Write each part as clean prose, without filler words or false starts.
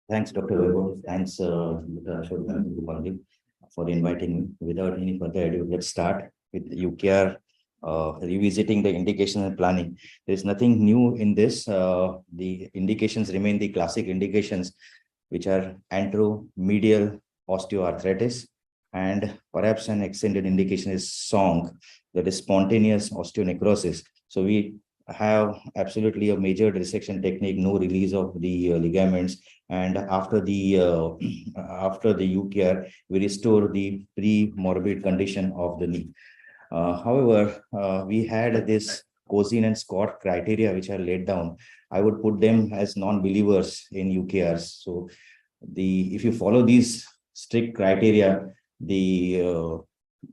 Thanks, Dr. Vaibhav. Thanks, Ashok, for inviting me. Without any further ado, let's start with UKR revisiting the indication and planning. There's nothing new in this. The indications remain the classic indications, which are anteromedial osteoarthritis, and perhaps an extended indication is SONG, that is spontaneous osteonecrosis. So we have absolutely a major dissection technique, no release of the ligaments, and after the UKR, we restore the pre-morbid condition of the knee. However, we had this Cosin and Scott criteria which are laid down. I would put them as non-believers in UKRs. So if you follow these strict criteria, the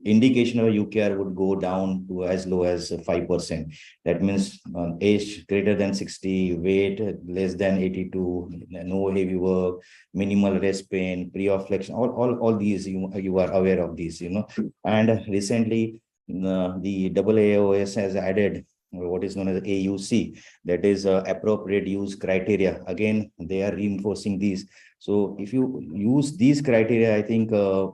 indication of UKR would go down to as low as 5%. That means age greater than 60, weight less than 82, no heavy work, minimal rest pain, pre-op flexion, all these you are aware of these, And recently, the AAOS has added what is known as AUC, that is appropriate use criteria. Again, they are reinforcing these. So if you use these criteria, I think the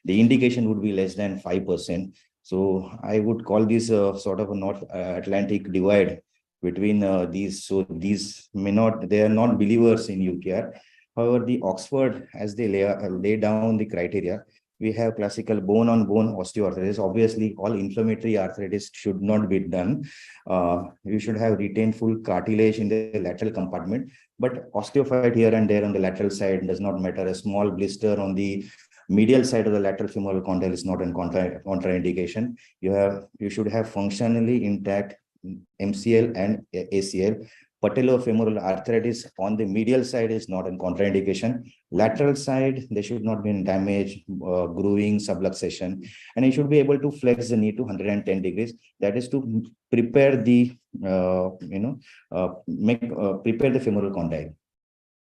indication would be less than 5%. So I would call this sort of a North Atlantic divide between these. So these they are not believers in UKR. However, the Oxford, as they lay down the criteria, we have classical bone-on-bone osteoarthritis. Obviously, all inflammatory arthritis should not be done. You should have retained full cartilage in the lateral compartment, but osteophyte here and there on the lateral side does not matter. A small blister on the medial side of the lateral femoral condyle is not a contraindication. You should have functionally intact MCL and ACL. Patellofemoral arthritis on the medial side is not a contraindication. Lateral side, there should not be any damage, grooving, subluxation, and you should be able to flex the knee to 110 degrees. That is to prepare the, prepare the femoral condyle.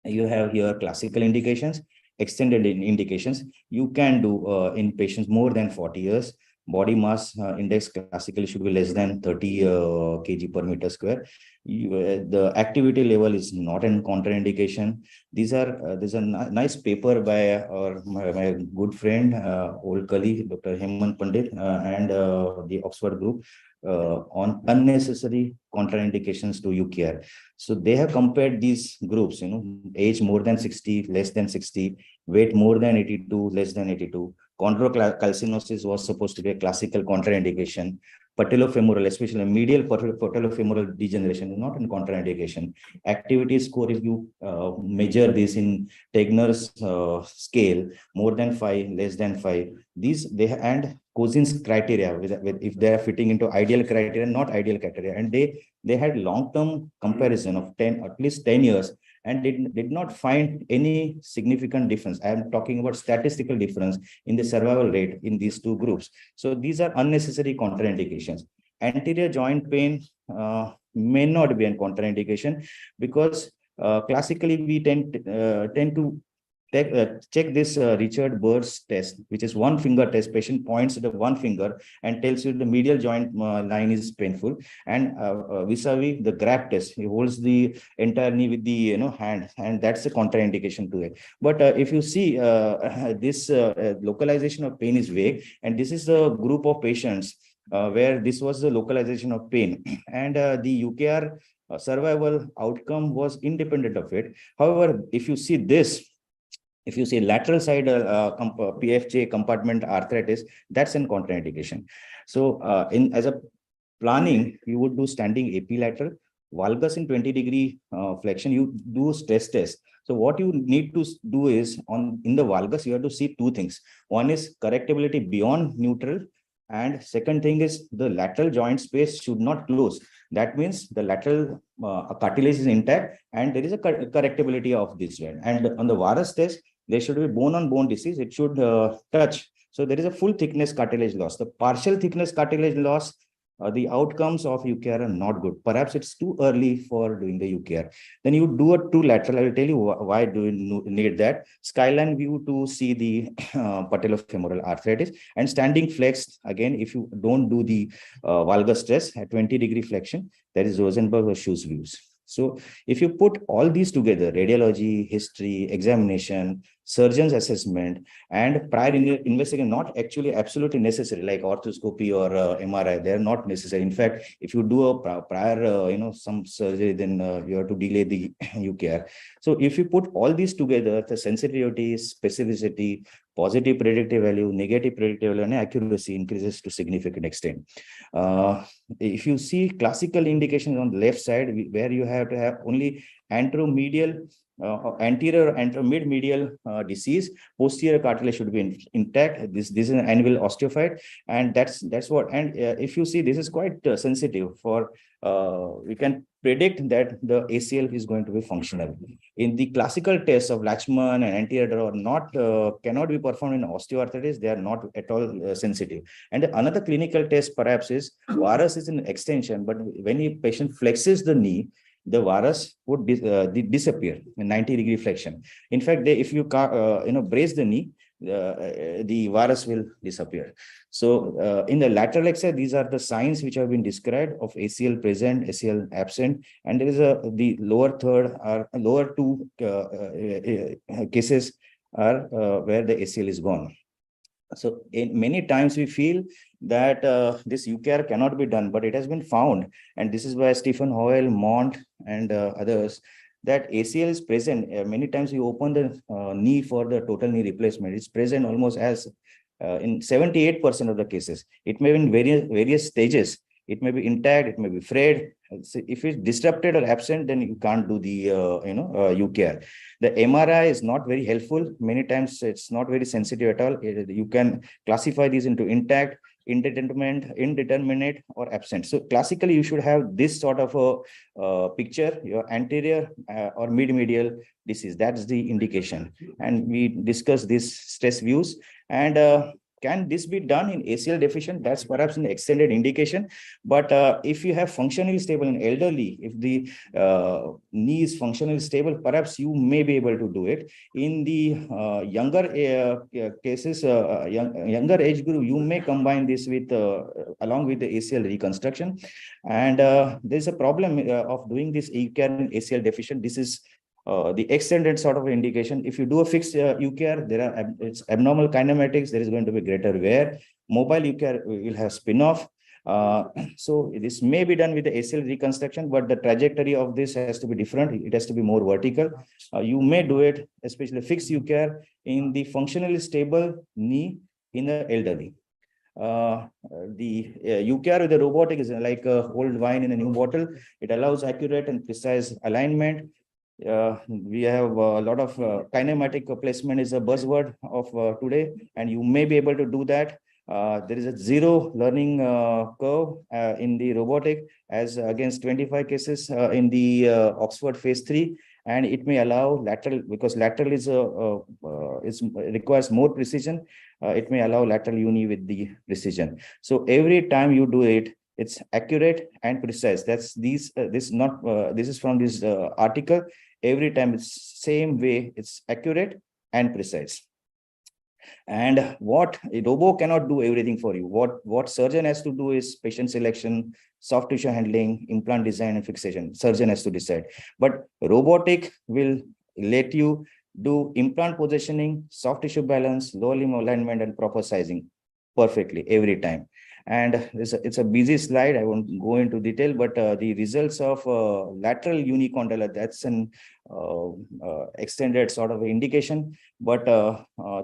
You have here classical indications, extended indications. You can do in patients more than 40 years. Body mass index classically should be less than 30 kg per meter square. The activity level is not a contraindication. There's a nice paper by my good friend, old colleague, Dr. Hemant Pandit, and the Oxford group on unnecessary contraindications to UKR. So they have compared these groups, age more than 60, less than 60, weight more than 82, less than 82. Chondrocalcinosis was supposed to be a classical contraindication. Patellofemoral, especially medial patellofemoral degeneration, is not in contraindication. Activity score, if you measure this in Tegner's scale, more than 5, less than 5, and Cosin's criteria, if they are fitting into ideal criteria, not ideal criteria, and they had long-term comparison of at least 10 years, and did not find any significant difference. I am talking about statistical difference in the survival rate in these two groups. So these are unnecessary contraindications. Anterior joint pain may not be a contraindication, because classically we tend to check this Richard Bird's test, which is one finger test. Patient points at the one finger and tells you the medial joint line is painful, and vis-a-vis the grab test, he holds the entire knee with the hand, and that's a contraindication to it. But if you see this localization of pain is vague, and this is a group of patients where this was the localization of pain, and the UKR survival outcome was independent of it. However, if you see this, if you say lateral side PFJ compartment arthritis, that's in contraindication. So as a planning, you would do standing AP lateral, valgus in 20-degree flexion, you do stress test. So what you need to do is, in the valgus, you have to see two things. One is correctability beyond neutral, and second thing is the lateral joint space should not close. That means the lateral cartilage is intact, and there is a correctability of this joint. And on the varus test, there should be bone-on-bone disease. It should touch. So there is a full thickness cartilage loss. The partial thickness cartilage loss, the outcomes of UKR are not good. Perhaps it's too early for doing the UKR. Then you do a two lateral. I will tell you why do you need that. Skyline view to see the patellofemoral arthritis, and standing flex. Again, if you don't do the valgus stress at 20-degree flexion, there is Rosenberg or Schuss views. So if you put all these together, radiology, history, examination, surgeon's assessment, and prior investigation, not actually absolutely necessary, like orthoscopy or MRI, they're not necessary. In fact, if you do a prior, some surgery, then you have to delay the UKR. So if you put all these together, the sensitivity, specificity, positive predictive value, negative predictive value, and accuracy increases to significant extent. If you see classical indications on the left side, where you have to have only anteromedial, anterior mid medial disease, posterior cartilage should be intact. This is an annual osteophyte, and that's what. And if you see, this is quite sensitive for. We can predict that the ACL is going to be functional. In the classical tests of Lachman and anterior or not cannot be performed in osteoarthritis. They are not at all sensitive. And another clinical test perhaps is varus is an extension, but when a patient flexes the knee, the varus would disappear in 90-degree flexion. In fact, if you brace the knee, the varus will disappear. So in the lateral exercise, these are the signs which have been described of ACL present, ACL absent, and there is the lower third or lower two cases are where the ACL is gone. So in many times we feel that this UKR cannot be done, but it has been found, and this is by Stephen Hoyle, Mont, and others, that ACL is present. Many times you open the knee for the total knee replacement. It's present almost as in 78% of the cases. It may be in various stages. It may be intact, it may be frayed. If it's disrupted or absent, then you can't do the UKR. The MRI is not very helpful. Many times it's not very sensitive at all. You can classify these into intact, indeterminate, or absent. So classically, you should have this sort of a picture, your anterior or mid-medial disease. That's the indication. And we discuss these stress views. And can this be done in ACL deficient? That's perhaps an extended indication. But if you have functionally stable in elderly, if the knee is functionally stable, perhaps you may be able to do it. In the younger cases, younger age group, you may combine this with along with the ACL reconstruction. And there's a problem of doing this UKR in ACL deficient. This is the extended sort of indication. If you do a fixed UKR, it's abnormal kinematics. There is going to be greater wear. Mobile UKR will have spin-off. So this may be done with the ACL reconstruction, but the trajectory of this has to be different. It has to be more vertical. You may do it, especially fixed UKR, in the functionally stable knee in the elderly. The UKR with the robotic is like old wine in a new bottle. It allows accurate and precise alignment. We have a lot of kinematic placement is a buzzword of today, and you may be able to do that. There is a zero learning curve in the robotic as against 25 cases in the Oxford phase 3, and it may allow lateral, because lateral is requires more precision. It may allow lateral uni with the precision. So every time you do it, it's accurate and precise. That's this is from this article. Every time it's same way, it's accurate and precise. And what a robo cannot do everything for you. What surgeon has to do is patient selection, soft tissue handling, implant design, and fixation. Surgeon has to decide. But robotic will let you do implant positioning, soft tissue balance, lower limb alignment, and proper sizing perfectly every time. And it's a busy slide. I won't go into detail, but the results of lateral unicondylar, that's an extended sort of indication. But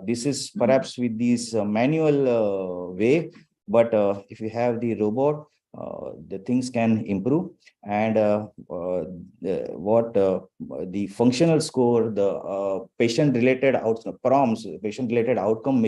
this is perhaps with this manual way. But if you have the robot, the things can improve. And the functional score, the patient-related outcome, patient-related outcome